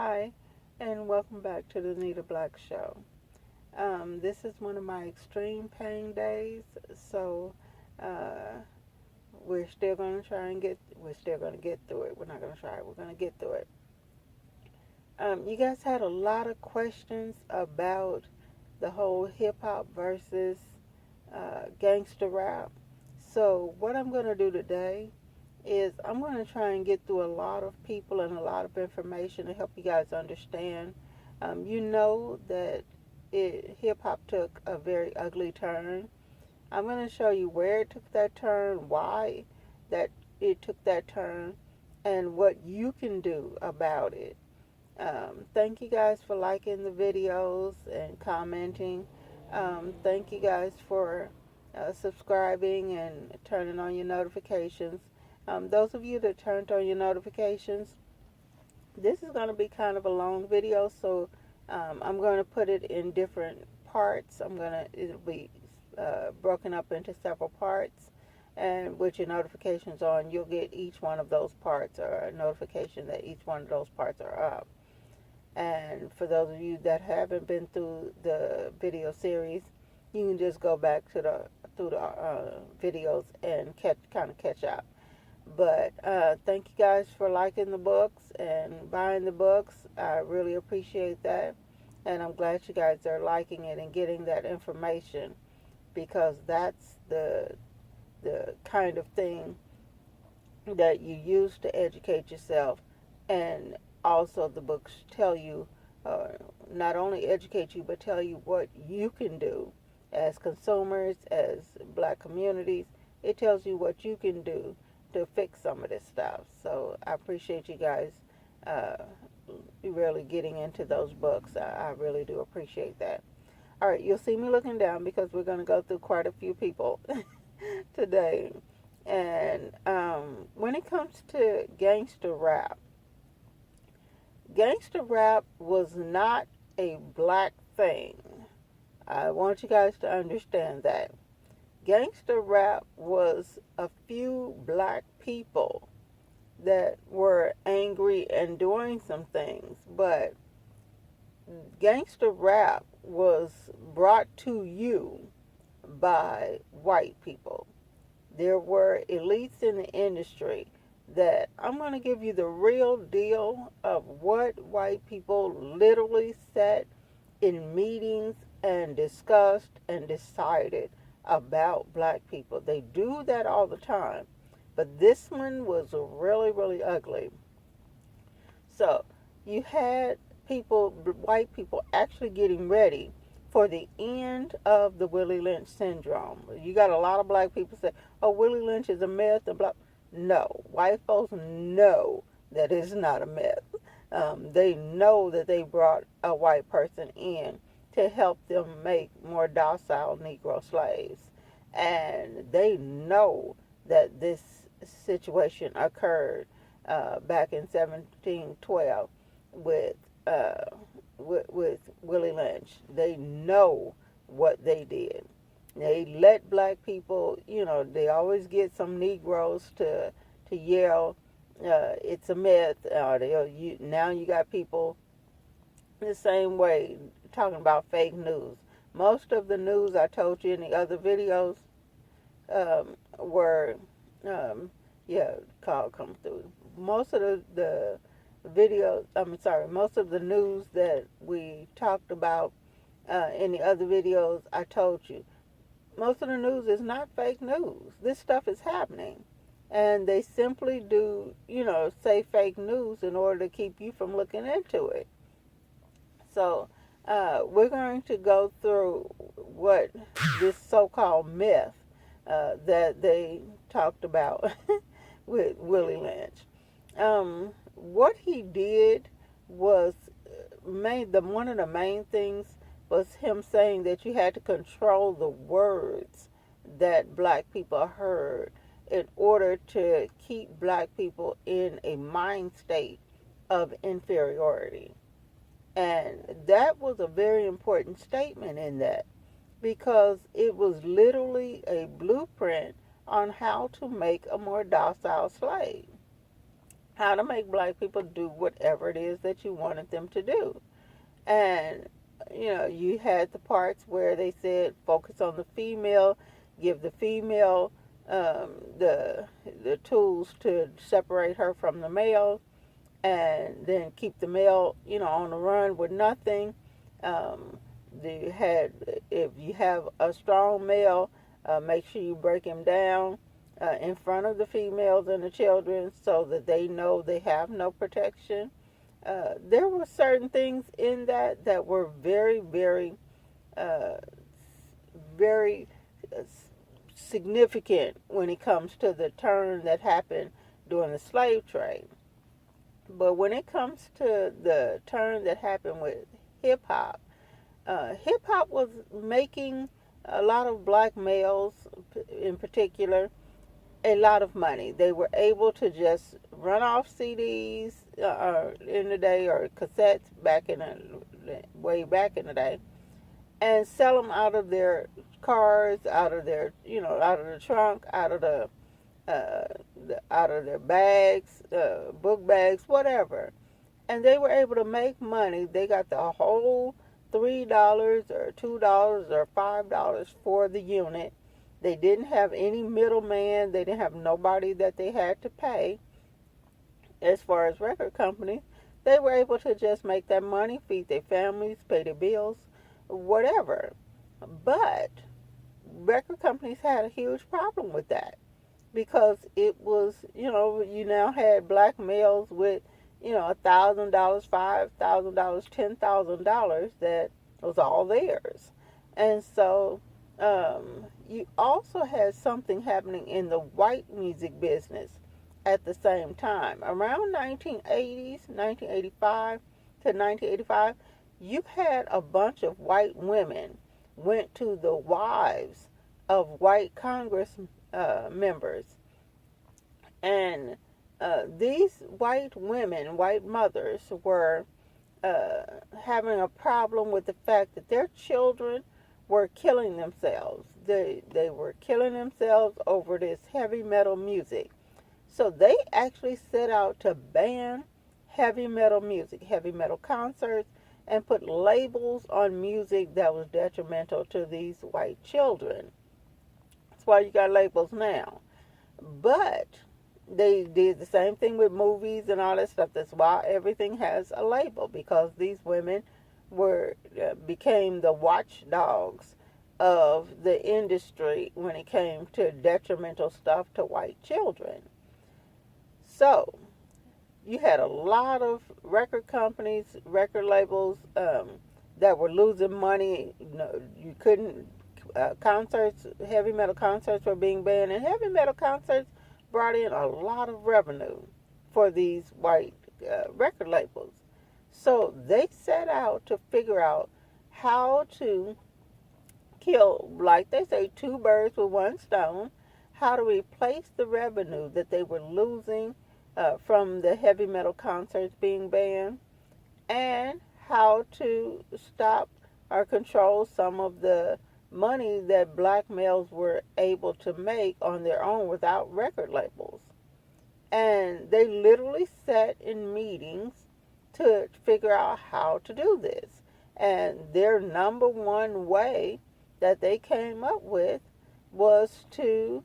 Hi, and welcome back to the Nita Black Show. This is one of my extreme pain days, so uh, we're still going to get through it. We're not going to try it, we're going to get through it. You guys had a lot of questions about the whole hip hop versus gangster rap. So, what I'm going to do today is I'm going to try and get through a lot of people and a lot of information to help you guys understand. You know that hip hop took a very ugly turn. I'm going to show you where it took that turn, why that it took that turn, and what you can do about it. Thank you guys for liking the videos and commenting. Thank you guys for subscribing and turning on your notifications. Those of you that turned on your notifications, this is going to be kind of a long video, so I'm going to put it in different parts. It'll be broken up into several parts, and with your notifications on, you'll get each one of those parts or a notification that each one of those parts are up. And for those of you that haven't been through the video series, you can just go back to the videos and catch up. But thank you guys for liking the books and buying the books. I really appreciate that, and I'm glad you guys are liking it and getting that information, because that's the kind of thing that you use to educate yourself. And also the books tell you, not only educate you, but tell you what you can do as consumers, as black communities. It tells you what you can do to fix some of this stuff. So I appreciate you guys really getting into those books. I really do appreciate that. All right, you'll see me looking down because we're going to go through quite a few people today. And when it comes to gangster rap was not a black thing. I want you guys to understand that. Gangster rap was a few black people that were angry and doing some things, but gangster rap was brought to you by white people. There were elites in the industry that I'm going to give you the real deal of what white people literally sat in meetings and discussed and decided about black people. They do that all the time, but this one was really, really ugly. So you had white people actually getting ready for the end of the Willie Lynch syndrome. You got a lot of black people say, oh, Willie Lynch is a myth and blah. No, white folks know that it's not a myth. They know that they brought a white person in to help them make more docile Negro slaves. And they know that this situation occurred back in 1712 with Willie Lynch. They know what they did. They let black people, they always get some Negroes to yell, it's a myth. Now you got people the same way talking about fake news. Most of the news I told you in the other videos were, call come through. Most of the videos, most of the news that we talked about in the other videos, I told you, most of the news is not fake news. This stuff is happening. And they simply do, say fake news in order to keep you from looking into it. So we're going to go through what this so-called myth that they talked about with Willie Lynch. What he did was one of the main things was him saying that you had to control the words that black people heard in order to keep black people in a mind state of inferiority. And that was a very important statement in that, because it was literally a blueprint on how to make a more docile slave. how to make black people do whatever it is that you wanted them to do. And you had the parts where they said focus on the female, give the female the tools to separate her from the male, and then keep the male on the run with nothing. Um, if you have a strong male, make sure you break him down in front of the females and the children so that they know they have no protection. There were certain things in that were very, very, uh, very significant when it comes to the turn that happened during the slave trade. But when it comes to the turn that happened with hip hop, hip hop was making a lot of black males, in particular, a lot of money. They were able to just run off CDs in the day, or cassettes way back in the day, and sell them out of their cars, out of their out of the trunk, uh, out of their bags, book bags, whatever. And they were able to make money. They got the whole $3 or $2 or $5 for the unit. They didn't have any middleman. They didn't have nobody that they had to pay. As far as record companies, they were able to just make that money, feed their families, pay their bills, whatever. But record companies had a huge problem with that, because it was, you now had black males with, $1,000, $5,000, $10,000 that was all theirs. And so you also had something happening in the white music business at the same time. Around 1985 to 1985, you had a bunch of white women went to the wives of white Congress members, and these white women, white mothers, were having a problem with the fact that their children were killing themselves. They were killing themselves over this heavy metal music. So they actually set out to ban heavy metal music, heavy metal concerts, and put labels on music that was detrimental to these white children. That's why you got labels now. But they did the same thing with movies and all that stuff. That's why everything has a label, because these women became the watchdogs of the industry when it came to detrimental stuff to white children. So you had a lot of record companies, record labels that were losing money. You couldn't. Concerts, heavy metal concerts were being banned, and heavy metal concerts brought in a lot of revenue for these white record labels. So they set out to figure out how to kill, like they say, two birds with one stone, how to replace the revenue that they were losing from the heavy metal concerts being banned, and how to stop or control some of the money that black males were able to make on their own without record labels. And they literally sat in meetings to figure out how to do this. And their number one way that they came up with was to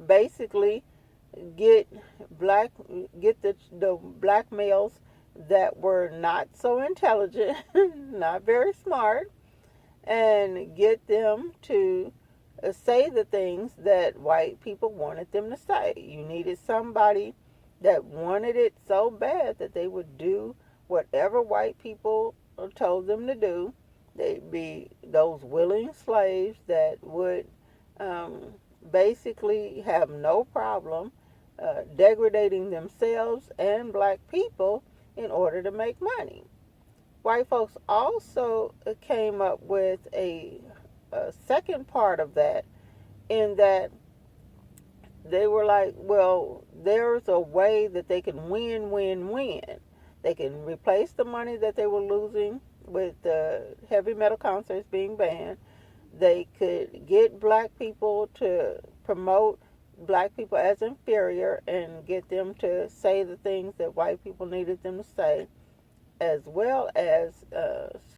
basically get the black males that were not so intelligent, not very smart, and get them to say the things that white people wanted them to say. You needed somebody that wanted it so bad that they would do whatever white people told them to do. They'd be those willing slaves that would basically have no problem degrading themselves and black people in order to make money. White folks also came up with a second part of that, in that they were like, well, there's a way that they can win. They can replace the money that they were losing with the heavy metal concerts being banned. They could get black people to promote black people as inferior and get them to say the things that white people needed them to say, as well as